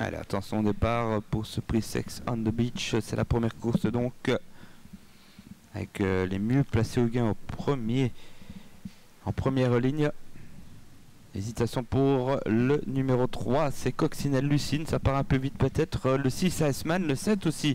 Allez, attention au départ pour ce prix Sex on the Beach. C'est la première course donc avec les mieux placés au gain en première ligne. Hésitation pour le numéro 3, c'est Coccinelle Lucine, ça part un peu vite peut-être. Le 6 Iceman, le 7 aussi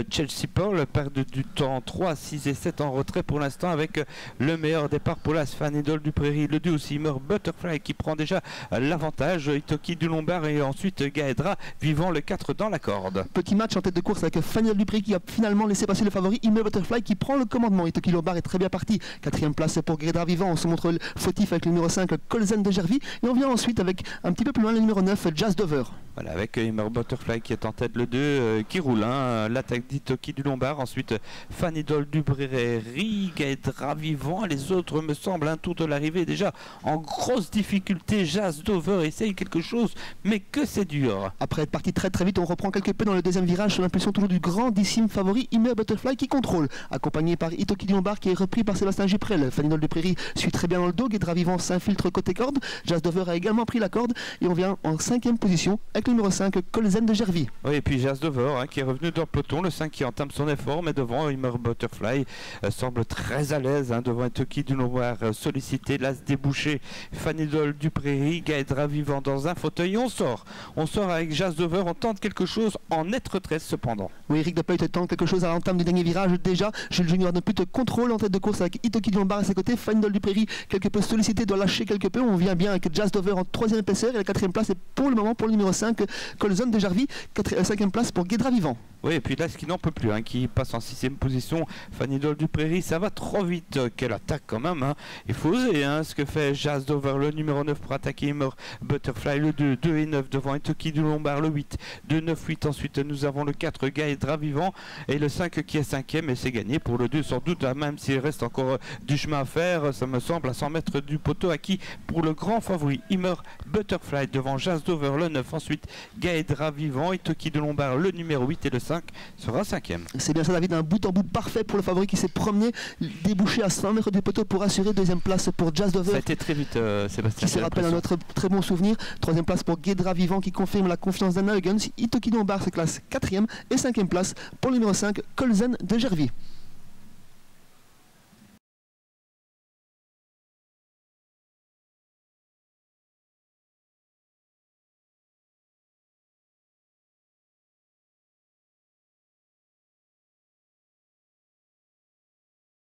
Chelsea Paul, perd du temps 3, 6 et 7 en retrait pour l'instant avec le meilleur départ pour la Fanidol du Prairie. Le 2 aussi Immer Butterfly qui prend déjà l'avantage, Itoki du Lombard et ensuite Gaedra Vivant le 4 dans la corde. Petit match en tête de course avec Fanidol du Prairie qui a finalement laissé passer le favori Immer Butterfly qui prend le commandement. Itoki Lombard est très bien parti, 4e place pour Gaedra Vivant, on se montre fautif avec le numéro 5 Colzen de Gervy. Et on vient ensuite avec un petit peu plus loin le numéro 9 Jazz Dover. Voilà, avec Immer Butterfly qui est en tête, le 2 qui roule, l'attaque d'Itoki du Lombard, ensuite Fanidol du Prairie, Gaedra Vivant, les autres me semblent un tour de l'arrivée déjà en grosse difficulté. Jazz Dover essaye quelque chose mais que c'est dur. Après être parti très vite, on reprend quelque peu dans le deuxième virage sous l'impulsion toujours du grandissime favori Immer Butterfly qui contrôle, accompagné par Itoki du Lombard qui est repris par Sébastien Giprel. Fanidol du Prairie suit très bien dans le dos, Gaedra Vivant s'infiltre côté corde, Jazz Dover a également pris la corde et on vient en 5e position avec le numéro 5 Colzen de Gervy. Oui, et puis Jazz Dover qui est revenu dans le peloton, le 5 qui entame son effort, mais devant Immer Butterfly semble très à l'aise devant Itoki du Lombard sollicité, l'as débouché, Fanidol du Prairie, Gaedra Vivant dans un fauteuil. On sort avec Jazz Dover, on tente quelque chose en nette retraite cependant. Oui, Eric Depeut tente quelque chose à l'entame du dernier virage déjà. Jules Junior ne plus de contrôle en tête de course avec Itoki du Lombard à ses côtés. Fanidol du Prairie quelque peu sollicité, doit lâcher quelque peu. On vient bien avec Jazz Dover en 3e épaisseur et la 4e place est pour le moment pour le numéro 5 Colzen de Gervy, 5e place pour Gaedra Vivant. Oui, et puis là, ce qui n'en peut plus, qui passe en 6e position, Fanidol du Prairie, ça va trop vite. Quelle attaque quand même, Il faut oser, ce que fait Jazz Dover, le numéro 9 pour attaquer Immer Butterfly, le 2, 2 et 9 devant Itoki du Lombard, le 8, 2, 9, 8. Ensuite, nous avons le 4, Gaedra Vivant, et le 5 qui est 5e, et c'est gagné pour le 2, sans doute, même s'il reste encore du chemin à faire, ça me semble, à 100 mètres du poteau, acquis pour le grand favori, Immer Butterfly, devant Jazz Dover, le 9, ensuite Gaedra Vivant, Itoki du Lombard, le numéro 8 et le 5 sera 5e. C'est bien ça, David, un bout en bout parfait pour le favori qui s'est promené, débouché à 100 mètres du poteau pour assurer 2e place pour Jazz Dover. Ça a été très vite, Sébastien. Qui se rappelle un autre très bon souvenir. 3e place pour Gaedra Vivant qui confirme la confiance d'Anna Huggins. Itoki du Lombard se classe 4e et 5e place pour le numéro 5 Colzen de Gervy.